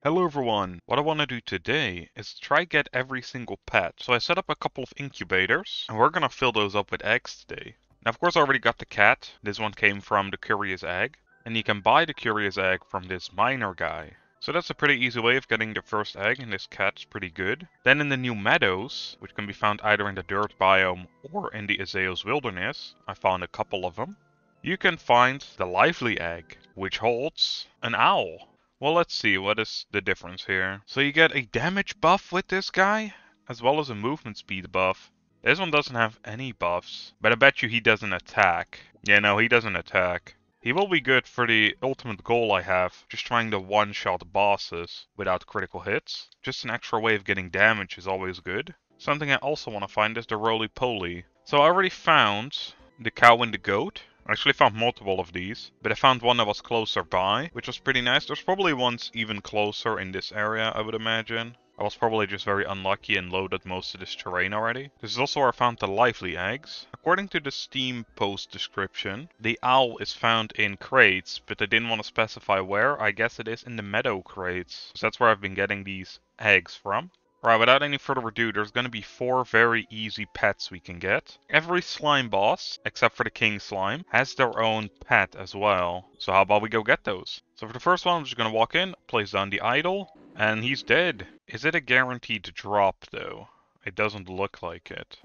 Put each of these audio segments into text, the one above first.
Hello everyone! What I want to do today is try get every single pet. So I set up a couple of incubators and we're gonna fill those up with eggs today. Now of course I already got the cat. This one came from the curious egg. And you can buy the curious egg from this miner guy. So that's a pretty easy way of getting the first egg, and this cat's pretty good. Then in the new meadows, which can be found either in the dirt biome or in the azeos wilderness, I found a couple of them. You can find the lively egg, which holds an owl. Well, let's see, what is the difference here? So you get a damage buff with this guy, as well as a movement speed buff. This one doesn't have any buffs, but I bet you he doesn't attack. Yeah, no, he doesn't attack. He will be good for the ultimate goal I have, just trying to one-shot bosses without critical hits. Just an extra way of getting damage is always good. Something I also want to find is the roly-poly. So I already found the cow and the goat. I actually found multiple of these, but I found one that was closer by, which was pretty nice. There's probably ones even closer in this area, I would imagine. I was probably just very unlucky and loaded most of this terrain already. This is also where I found the lively eggs. According to the Steam post description, the owl is found in crates, but they didn't want to specify where. I guess it is in the meadow crates. So that's where I've been getting these eggs from. Right, without any further ado, there's going to be 4 very easy pets we can get. Every slime boss, except for the king slime, has their own pet as well. So how about we go get those? So for the first one, I'm just going to walk in, place down the idol, and he's dead. Is it a guaranteed drop though? It doesn't look like it.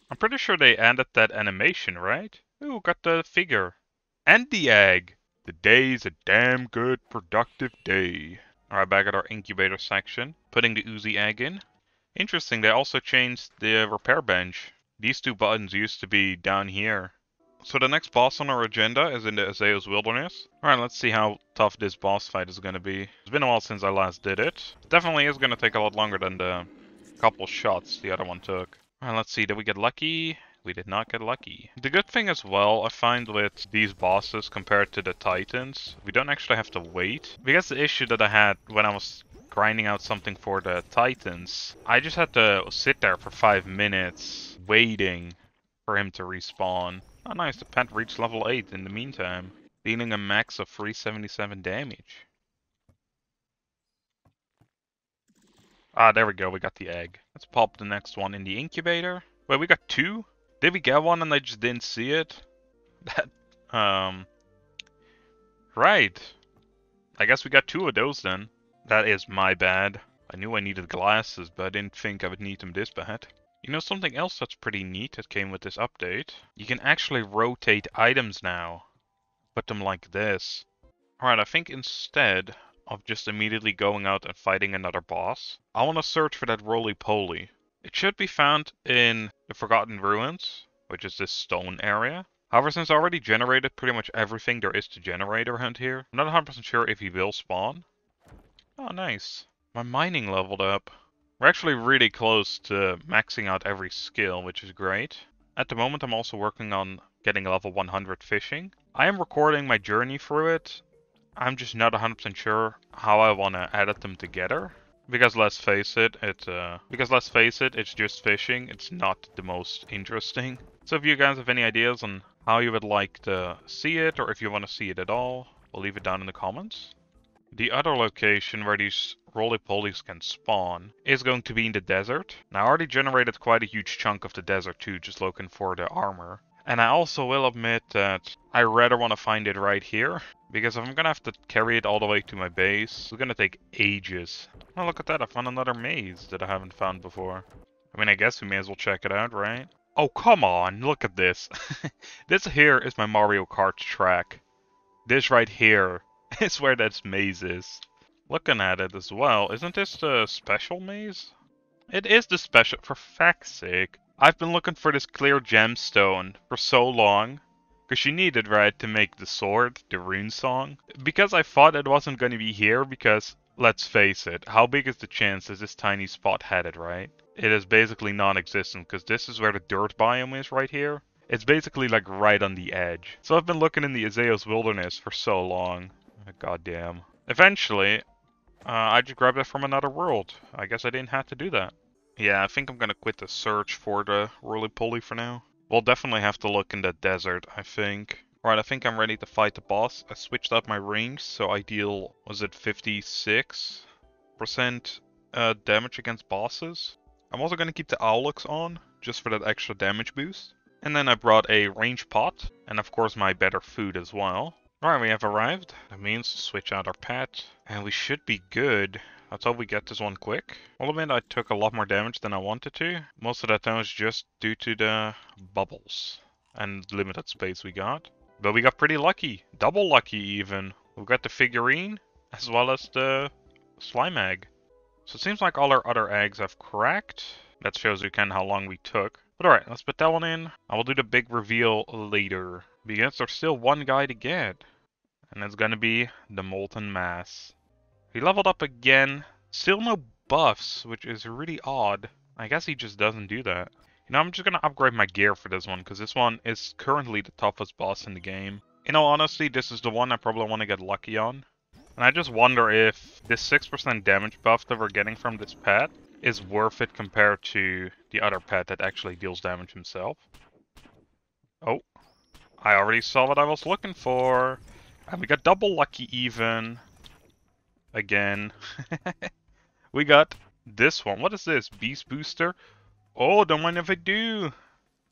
I'm pretty sure they added that animation, right? Ooh, got the figure. And the egg! The day's a damn good productive day. Alright, back at our incubator section. Putting the Uzi egg in. Interesting, they also changed the repair bench. These 2 buttons used to be down here. So the next boss on our agenda is in the azeos wilderness. Alright, let's see how tough this boss fight is going to be. It's been a while since I last did it. Definitely is going to take a lot longer than the couple shots the other one took. Alright, let's see, did we get lucky? We did not get lucky. The good thing as well, I find with these bosses compared to the titans, we don't actually have to wait. Because the issue that I had when I was grinding out something for the titans, I just had to sit there for 5 minutes waiting for him to respawn. Oh nice, the pet reached level 8 in the meantime, dealing a max of 377 damage. Ah, there we go, we got the egg. Let's pop the next one in the incubator. Wait, we got 2? Did we get one and I just didn't see it? That, right. I guess we got 2 of those then. That is my bad. I knew I needed glasses, but I didn't think I would need them this bad. You know something else that's pretty neat that came with this update? You can actually rotate items now. Put them like this. Alright, I think instead of just immediately going out and fighting another boss, I want to search for that roly-poly. It should be found in the Forgotten Ruins, which is this stone area. However, since I already generated pretty much everything there is to generate around here, I'm not 100% sure if he will spawn. Oh, nice. My mining leveled up. We're actually really close to maxing out every skill, which is great. At the moment, I'm also working on getting level 100 fishing. I am recording my journey through it. I'm just not 100% sure how I want to edit them together. Because let's face it, it's just fishing. It's not the most interesting. So if you guys have any ideas on how you would like to see it, or if you want to see it at all, we'll leave it down in the comments. The other location where these roly-polies can spawn is going to be in the desert. Now I already generated quite a huge chunk of the desert too, just looking for the armor. And I also will admit that I rather want to find it right here, because if I'm gonna have to carry it all the way to my base, it's gonna take ages. Oh, look at that, I found another maze that I haven't found before. I mean, I guess we may as well check it out, right? Oh, come on, look at this. This here is my Mario Kart track. This right here is where that maze is. Looking at it as well, isn't this the special maze? It is the special, for fact's sake. I've been looking for this clear gemstone for so long. Because you need it, right, to make the sword, the rune song. Because I thought it wasn't going to be here, because, let's face it, how big is the chance that this tiny spot had it, right? It is basically non-existent, because this is where the dirt biome is right here. It's basically like right on the edge. So I've been looking in the azeos wilderness for so long. Goddamn. Eventually, I just grabbed it from another world. I guess I didn't have to do that. Yeah, I think I'm gonna quit the search for the roly-poly for now. We'll definitely have to look in the desert, I think. Alright, I think I'm ready to fight the boss. I switched up my range, so I deal, was it 56% damage against bosses? I'm also going to keep the Owlix on, just for that extra damage boost. And then I brought a range pot, and of course my better food as well. Alright, we have arrived. That means switch out our pet, and we should be good. Let's hope we get this one quick. I'll admit I took a lot more damage than I wanted to. Most of that time was just due to the bubbles and limited space we got. But we got pretty lucky. Double lucky even. We got the figurine, as well as the slime egg. So it seems like all our other eggs have cracked. That shows you kind of how long we took. But alright, let's put that one in. I will do the big reveal later. Because there's still one guy to get. And it's gonna be the Molten Mass. He leveled up again. Still no buffs, which is really odd. I guess he just doesn't do that. You know, I'm just gonna upgrade my gear for this one, because this one is currently the toughest boss in the game. In all honesty, this is the one I probably want to get lucky on. And I just wonder if this 6% damage buff that we're getting from this pet is worth it compared to the other pet that actually deals damage himself. Oh, I already saw what I was looking for. And we got double lucky even. Again. We got this one. What is this? Beast Booster? Oh, don't mind if I do.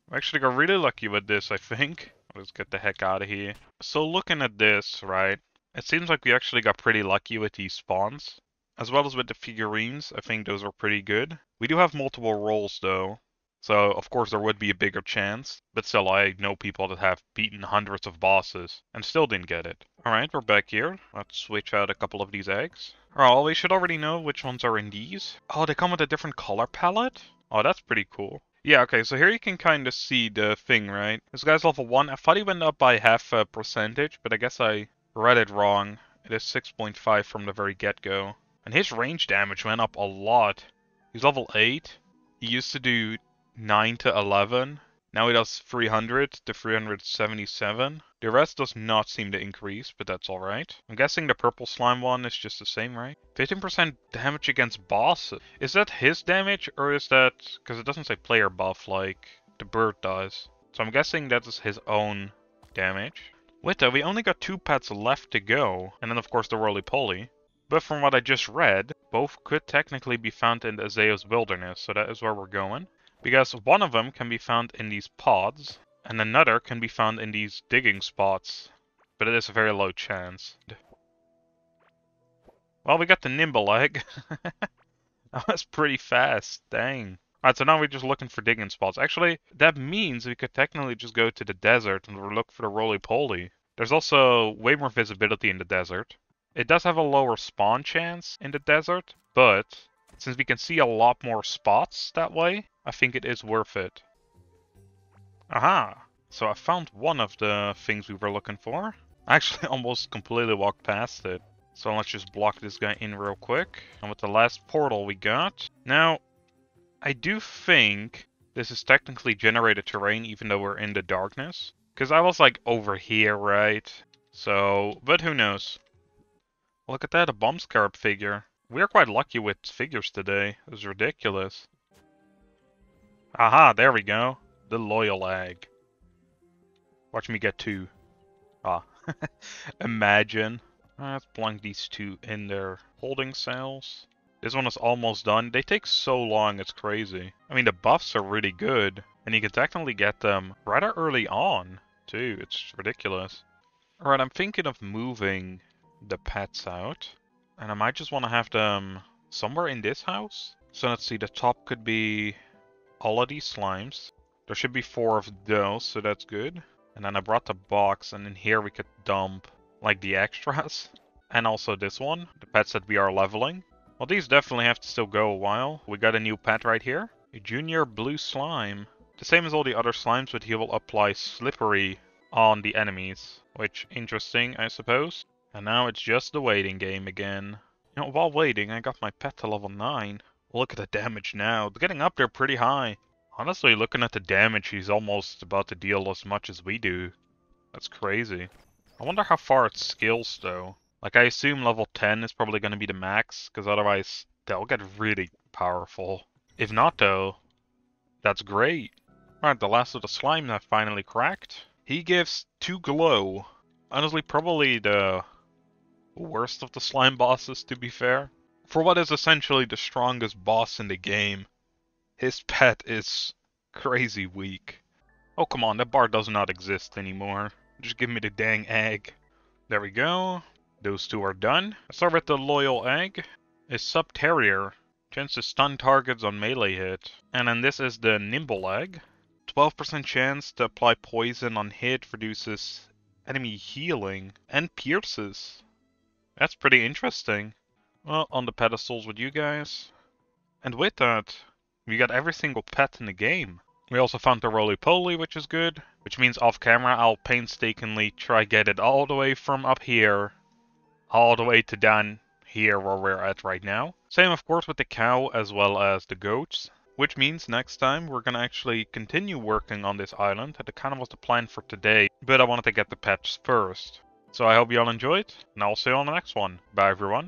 I actually got really lucky with this, I think. Let's get the heck out of here. So looking at this, right, it seems like we actually got pretty lucky with these spawns. As well as with the figurines, I think those were pretty good. We do have multiple rolls though. So of course there would be a bigger chance. But still, I know people that have beaten hundreds of bosses and still didn't get it. Alright, we're back here. Let's switch out a couple of these eggs. Alright, well, we should already know which ones are in these. Oh, they come with a different color palette? Oh, that's pretty cool. Yeah, okay, so here you can kind of see the thing, right? This guy's level 1. I thought he went up by half a percentage, but I guess I read it wrong. It is 6.5 from the very get-go. And his range damage went up a lot. He's level 8. He used to do 9 to 11. Now he does 300 to 377. The rest does not seem to increase, but that's alright. I'm guessing the purple slime one is just the same, right? 15% damage against bosses. Is that his damage, or is that... because it doesn't say player buff like the bird does. So I'm guessing that is his own damage. Wait though, we only got 2 pets left to go. And then of course the roly-poly. But from what I just read, both could technically be found in the Azeos wilderness, so that is where we're going. Because one of them can be found in these pods, and another can be found in these digging spots. But it is a very low chance. Well, we got the nimble egg. That was pretty fast, dang. Alright, so now we're just looking for digging spots. Actually, that means we could technically just go to the desert and look for the roly-poly. There's also way more visibility in the desert. It does have a lower spawn chance in the desert, but since we can see a lot more spots that way, I think it is worth it. Aha! So I found one of the things we were looking for. I actually almost completely walked past it. So let's just block this guy in real quick. And with the last portal we got. Now, I do think this is technically generated terrain even though we're in the darkness. Because I was like over here, right? So, but who knows? Look at that, a bomb scarab figure. We are quite lucky with figures today. It was ridiculous. Aha, there we go. The loyal egg. Watch me get 2. Ah. Imagine. Let's plunk these 2 in their holding cells. This one is almost done. They take so long, it's crazy. I mean, the buffs are really good. And you can technically get them rather early on, too. It's ridiculous. Alright, I'm thinking of moving the pets out. And I might just want to have them somewhere in this house. So let's see, the top could be all of these slimes. There should be 4 of those, so that's good. And then I brought the box, and in here we could dump, like, the extras. And also this one, the pets that we are leveling. Well, these definitely have to still go a while. We got a new pet right here. A junior blue slime. The same as all the other slimes, but he will apply slippery on the enemies. Which, interesting, I suppose. And now it's just the waiting game again. You know, while waiting, I got my pet to level 9. Look at the damage now. They're getting up there pretty high. Honestly, looking at the damage, he's almost about to deal as much as we do. That's crazy. I wonder how far it scales, though. Like, I assume level 10 is probably going to be the max, because otherwise they'll get really powerful. If not, though, that's great. Alright, the last of the slime that finally cracked. He gives 2 glow. Honestly, probably the worst of the slime bosses, to be fair. For what is essentially the strongest boss in the game, his pet is crazy weak. Oh, come on, that bar does not exist anymore. Just give me the dang egg. There we go. Those two are done. Let's start with the loyal egg. Is Sub-Terrier. Chance to stun targets on melee hit. And then this is the nimble egg. 12% chance to apply poison on hit, reduces enemy healing, and pierces. That's pretty interesting. Well, on the pedestals with you guys. And with that, we got every single pet in the game. We also found the roly-poly, which is good. Which means off camera, I'll painstakingly try get it all the way from up here, all the way to down here where we're at right now. Same, of course, with the cow as well as the goats. Which means next time we're gonna actually continue working on this island. That kind of was the plan for today, but I wanted to get the pets first. So I hope you all enjoyed, and I'll see you on the next one. Bye everyone.